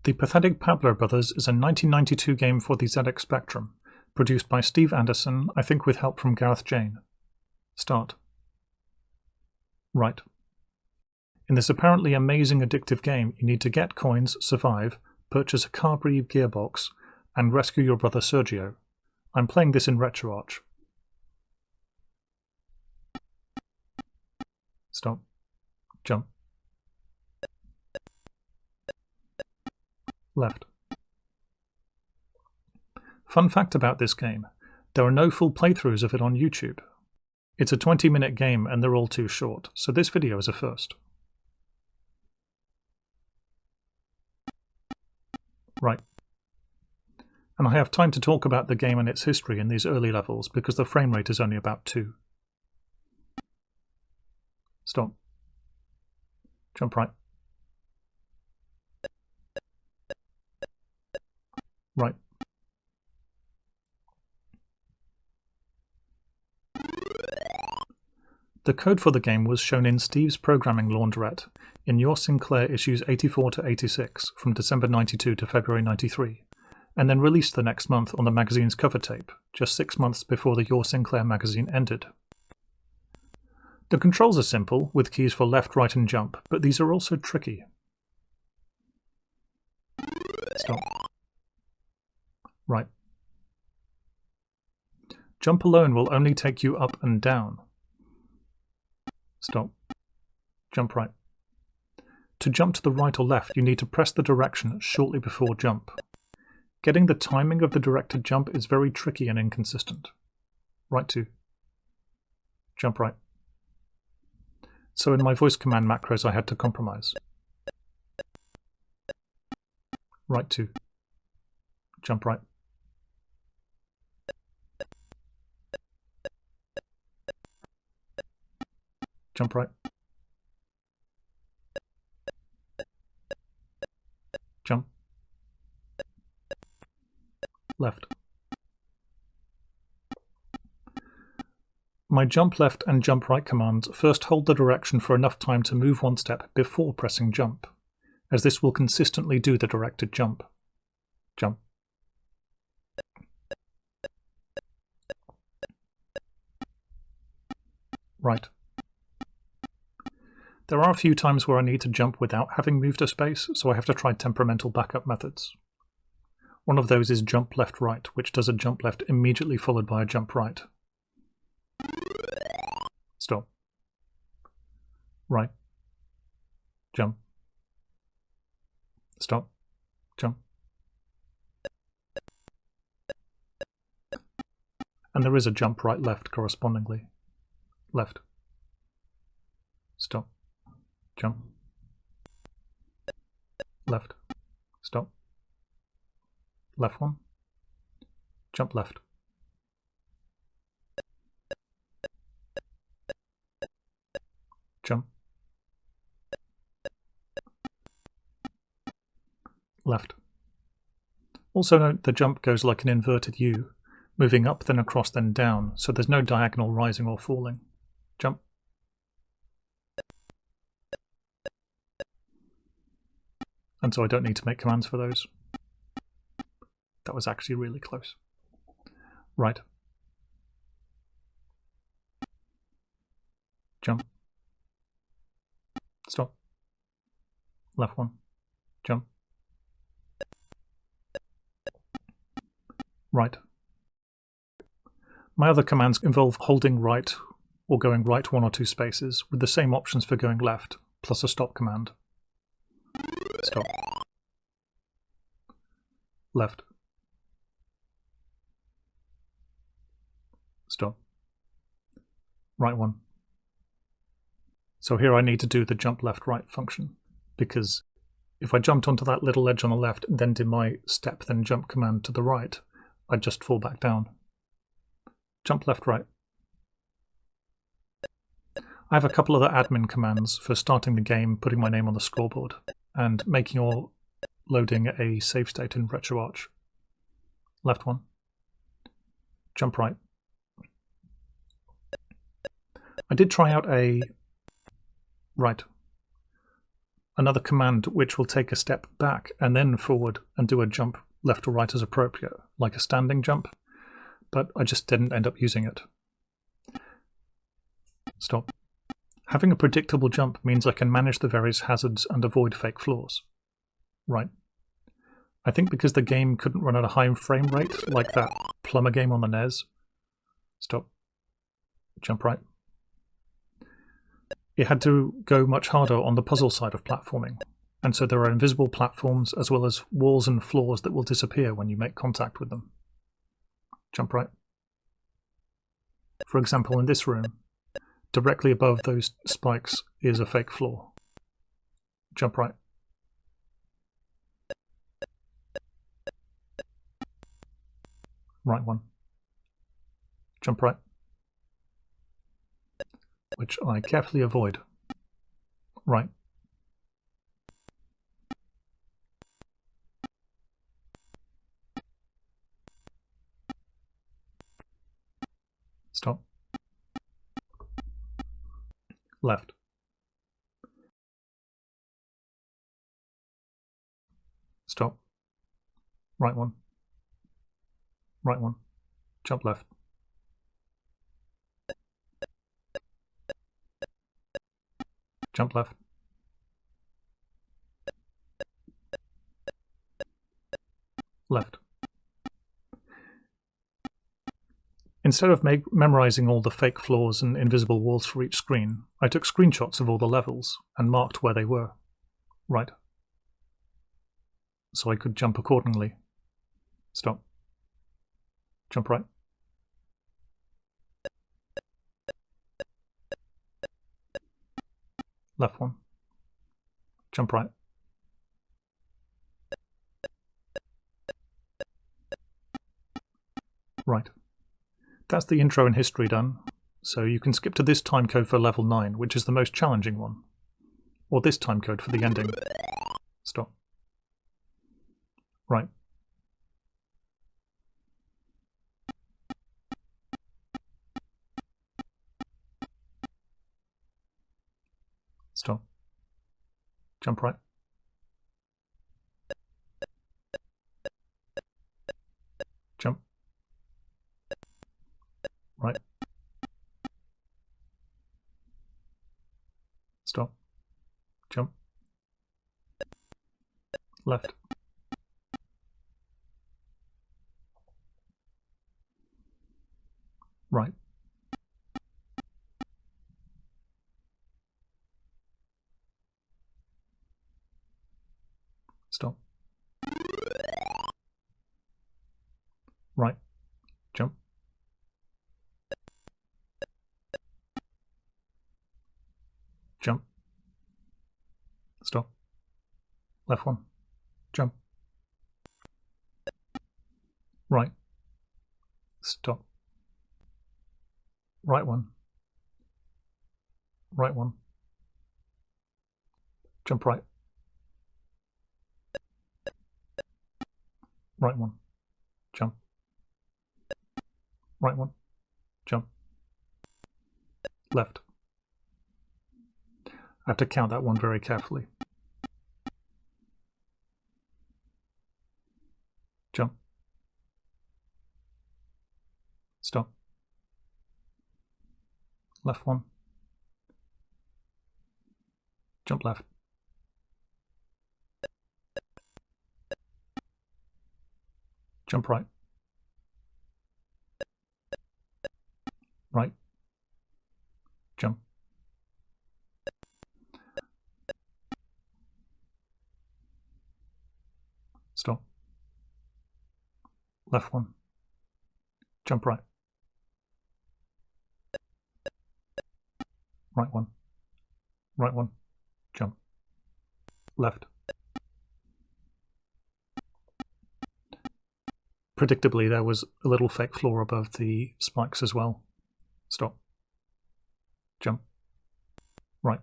The Pathetic Pablo Bros is a 1992 game for the ZX Spectrum, produced by Steve Anderson, I think with help from Gareth Jayne. Start. Right. In this apparently amazing addictive game, you need to get coins, survive, purchase a car-breed gearbox, and rescue your brother Sergio. I'm playing this in RetroArch. Stop. Jump. Left. Fun fact about this game, there are no full playthroughs of it on YouTube. It's a 20-minute game and they're all too short, so this video is a first. Right. And I have time to talk about the game and its history in these early levels because the frame rate is only about 2. Stop. Jump right. Right. The code for the game was shown in Steve's programming laundrette in Your Sinclair issues 84 to 86 from December 92 to February 93, and then released the next month on the magazine's cover tape, just 6 months before the Your Sinclair magazine ended. The controls are simple, with keys for left, right and jump, but these are also tricky. Stop. Right. Jump alone will only take you up and down. Stop. Jump right. To jump to the right or left, you need to press the direction shortly before jump. Getting the timing of the directed jump is very tricky and inconsistent. Right 2. Jump right. So in my voice command macros I had to compromise. Right 2. Jump right. Jump right. Jump. Left. My jump left and jump right commands first hold the direction for enough time to move one step before pressing jump, as this will consistently do the directed jump. Jump. Right. There are a few times where I need to jump without having moved a space, so I have to try temperamental backup methods. One of those is jump left right, which does a jump left immediately followed by a jump right. Stop. Right. Jump. Stop. Jump. And there is a jump right left correspondingly. Left. Stop. Jump. Left. Stop. Left 1. Jump left. Jump. Left. Also note the jump goes like an inverted U, moving up then across then down, so there's no diagonal rising or falling. Jump. And so I don't need to make commands for those. That was actually really close. Right. Jump. Stop. Left 1. Jump. Right. My other commands involve holding right or going right 1 or 2 spaces, with the same options for going left, plus a stop command. Stop. Left. Stop. Right 1. So here I need to do the jump left right function, because if I jumped onto that little ledge on the left and then did my step then jump command to the right, I'd just fall back down. Jump left right. I have a couple other admin commands for starting the game, putting my name on the scoreboard, and making or loading a save state in RetroArch. Left 1. Jump right. I did try out a right. another command which will take a step back and then forward and do a jump left or right as appropriate, like a standing jump, but I just didn't end up using it. Stop. Having a predictable jump means I can manage the various hazards and avoid fake floors. Right. I think because the game couldn't run at a high frame rate, like that plumber game on the NES. Stop. Jump right. It had to go much harder on the puzzle side of platforming, and so there are invisible platforms as well as walls and floors that will disappear when you make contact with them. Jump right. For example, in this room, directly above those spikes is a fake floor. Jump right. Right one. Jump right. Which I carefully avoid. Right. Stop. Left. Stop. Right one. Right one. Jump left. Jump left. Left. Instead of memorizing all the fake floors and invisible walls for each screen, I took screenshots of all the levels and marked where they were. Right. So I could jump accordingly. Stop. Jump right. Left one. Jump right. Right. That's the intro and history done, so you can skip to this timecode for level 9, which is the most challenging one. Or this timecode for the ending. Stop. Right. Stop. Jump right. Jump. Right. Stop. Jump. Left. Right. Stop. Right. Jump. Jump. Stop. Left one. Jump. Right. Stop. Right one. Right one. Jump right. Right one. Jump. Right one. Jump. Left. I have to count that one very carefully. Jump. Stop. Left one. Jump left. Jump right. Right. Jump. Stop. Left one. Jump right. Right one. Right one. Jump. Left. Predictably, there was a little fake floor above the spikes as well. Stop. Jump. Right.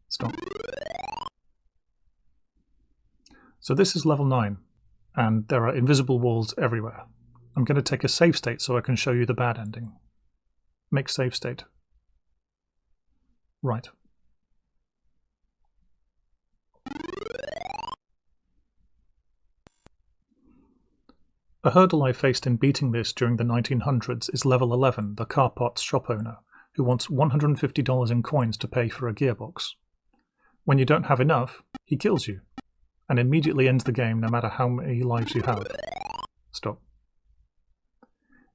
Stop. So this is level 9, and there are invisible walls everywhere. I'm going to take a save state so I can show you the bad ending. Make save state. Right. A hurdle I faced in beating this during the 1900s is level 11, the car parts shop owner, who wants $150 in coins to pay for a gearbox. When you don't have enough, he kills you, and immediately ends the game no matter how many lives you have. Stop.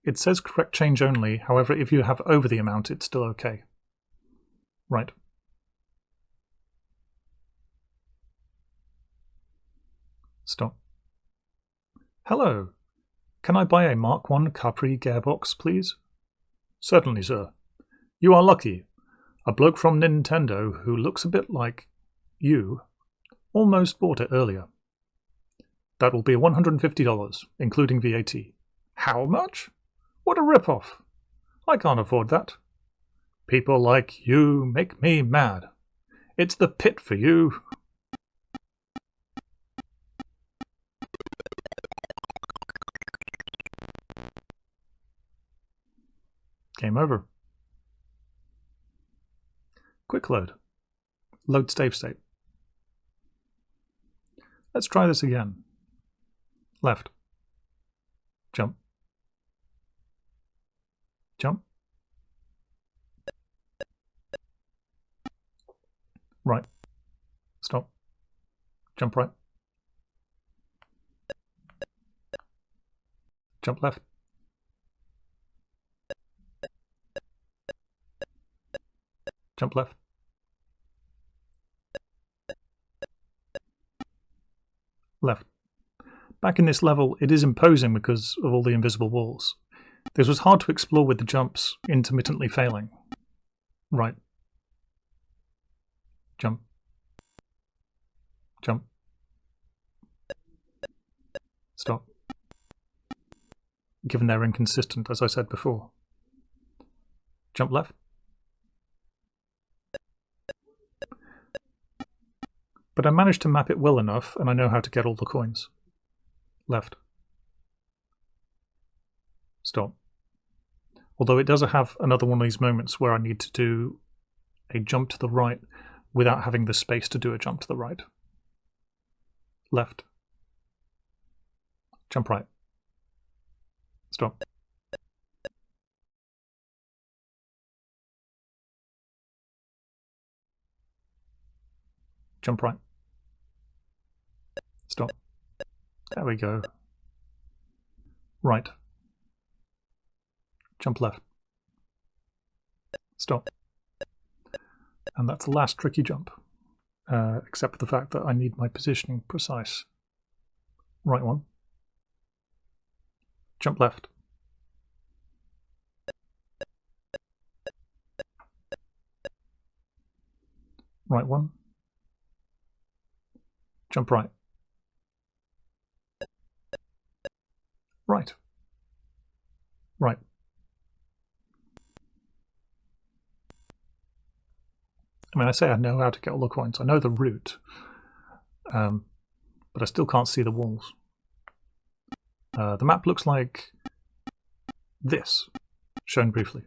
It says correct change only, however if you have over the amount it's still okay. Right. Stop. Hello. Can I buy a Mark I Capri gearbox, please? Certainly, sir. You are lucky. A bloke from Nintendo who looks a bit like you almost bought it earlier. That will be $150, including VAT. How much? What a rip-off. I can't afford that. People like you make me mad. It's the pit for you. Game over. Quick load. Load save state. Let's try this again. Left. Jump. Jump. Right. Stop. Jump right. Jump left. Jump left. Left. Back in this level, it is imposing because of all the invisible walls. This was hard to explore with the jumps intermittently failing. Right. Jump. Jump. Stop. Given they're inconsistent, as I said before. Jump left. But I managed to map it well enough, and I know how to get all the coins. Left. Stop. Although it does have another one of these moments where I need to do a jump to the right without having the space to do a jump to the right. Left. Jump right. Stop. Jump right. Stop. There we go. Right. Jump left. Stop. And that's the last tricky jump, except for the fact that I need my positioning precise. Right one. Jump left. Right one. Jump right. Right. Right. I mean, I say I know how to get all the coins. I know the route, but I still can't see the walls. The map looks like this, shown briefly.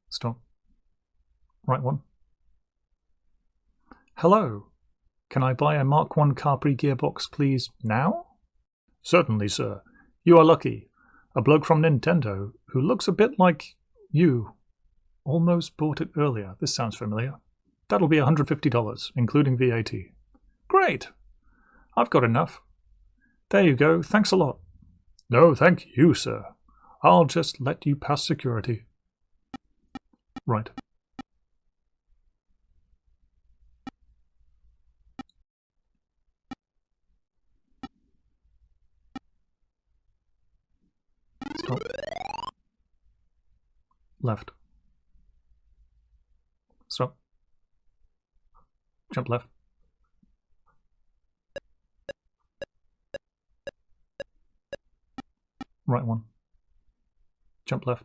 Stop. Right one. Hello. Can I buy a Mark I Capri gearbox, please, now? Certainly, sir. You are lucky. A bloke from Nintendo, who looks a bit like you, almost bought it earlier. This sounds familiar. That'll be $150, including VAT. Great. I've got enough. There you go. Thanks a lot. No, thank you, sir. I'll just let you pass security. Right. Stop. Left. Jump left. Right one. Jump left.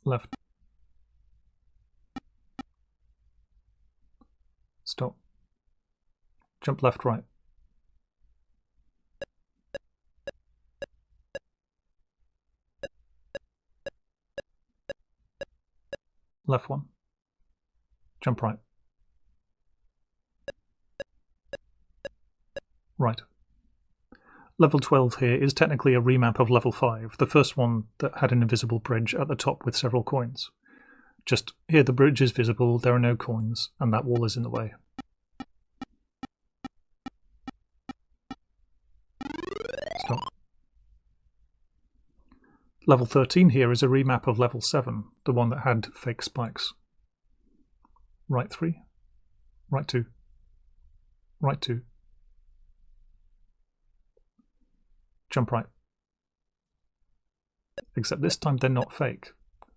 Left. Stop. Jump left, right. Left one. Jump right. Right. Level 12 here is technically a remap of level 5, the first one that had an invisible bridge at the top with several coins. Just here the bridge is visible, there are no coins, and that wall is in the way. Stop. Level 13 here is a remap of level 7, the one that had fake spikes. Right 3, right 2, right 2. Jump right. Except this time they're not fake,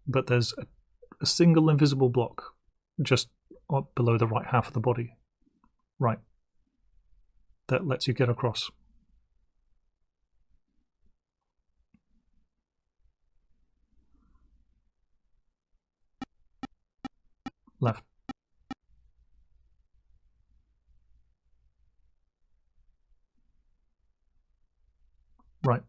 but there's a single invisible block just up below the right half of the body. Right. That lets you get across. Left. Right.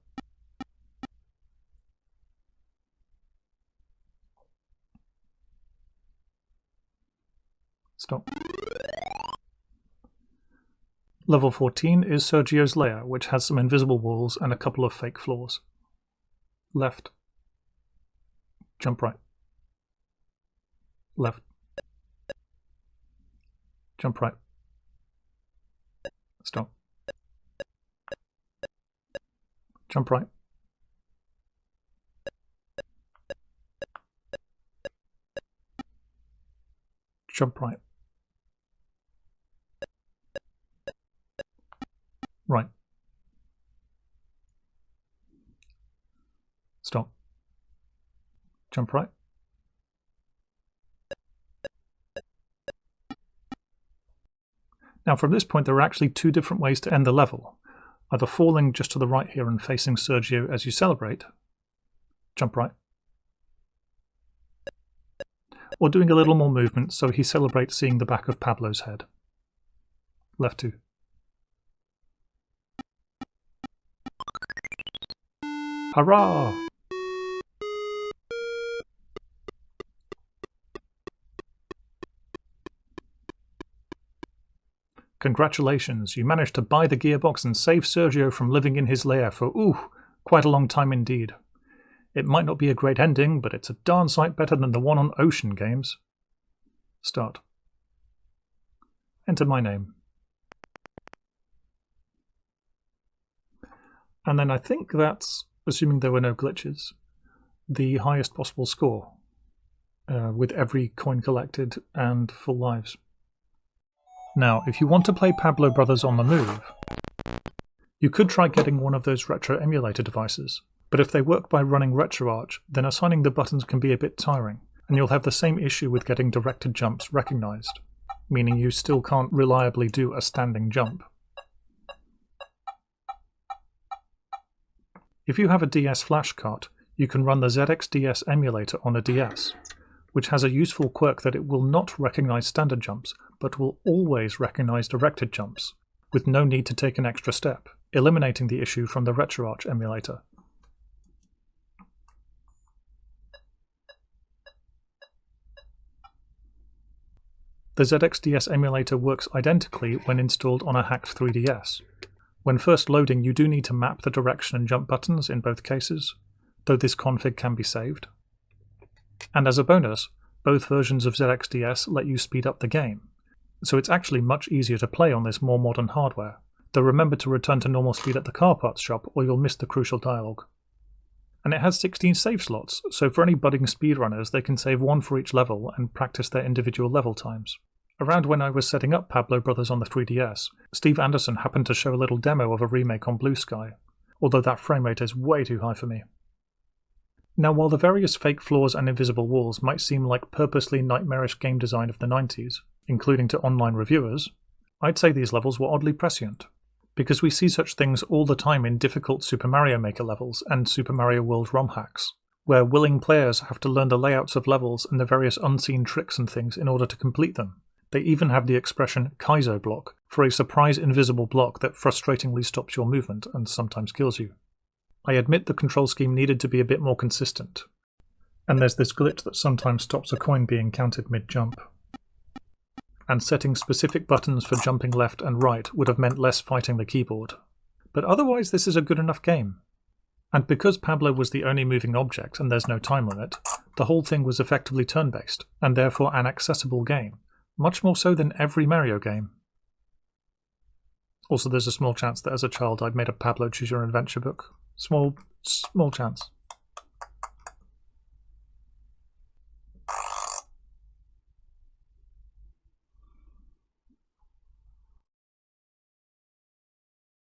Stop. Level 14 is Sergio's lair, which has some invisible walls and a couple of fake floors. Left. Jump right. Left. Jump right. Stop. Jump right. Jump right. Right. Stop. Jump right. Now from this point there are actually two different ways to end the level. Either falling just to the right here and facing Sergio as you celebrate, jump right, or doing a little more movement so he celebrates seeing the back of Pablo's head. Left 2. Hurrah! Congratulations, you managed to buy the gearbox and save Sergio from living in his lair for, quite a long time indeed. It might not be a great ending, but it's a darn sight better than the one on Ocean Games. Start. Enter my name. And then I think that's, assuming there were no glitches, the highest possible score, with every coin collected and full lives. Now, if you want to play Pablo Brothers on the move, you could try getting one of those retro emulator devices, but if they work by running RetroArch, then assigning the buttons can be a bit tiring, and you'll have the same issue with getting directed jumps recognized, meaning you still can't reliably do a standing jump. If you have a DS flash cart, you can run the ZXDS emulator on a DS, which has a useful quirk that it will not recognize standard jumps, but will always recognize directed jumps, with no need to take an extra step, eliminating the issue from the RetroArch emulator. The ZXDS emulator works identically when installed on a hacked 3DS. When first loading, you do need to map the direction and jump buttons in both cases, though this config can be saved. And as a bonus, both versions of ZXDS let you speed up the game, so it's actually much easier to play on this more modern hardware, though remember to return to normal speed at the car parts shop or you'll miss the crucial dialogue. And it has 16 save slots, so for any budding speedrunners they can save one for each level and practice their individual level times. Around when I was setting up Pablo Brothers on the 3DS, Steve Anderson happened to show a little demo of a remake on Blue Sky, although that frame rate is way too high for me. Now, while the various fake floors and invisible walls might seem like purposely nightmarish game design of the 90s, including to online reviewers, I'd say these levels were oddly prescient, because we see such things all the time in difficult Super Mario Maker levels and Super Mario World ROM hacks, where willing players have to learn the layouts of levels and the various unseen tricks and things in order to complete them. They even have the expression Kaizo block for a surprise invisible block that frustratingly stops your movement and sometimes kills you. I admit the control scheme needed to be a bit more consistent, and there's this glitch that sometimes stops a coin being counted mid-jump. And setting specific buttons for jumping left and right would have meant less fighting the keyboard. But otherwise this is a good enough game. And because Pablo was the only moving object and there's no time limit, the whole thing was effectively turn-based, and therefore an accessible game, much more so than every Mario game. Also, there's a small chance that as a child I'd made a Pablo Choose Your Adventure book. Small chance.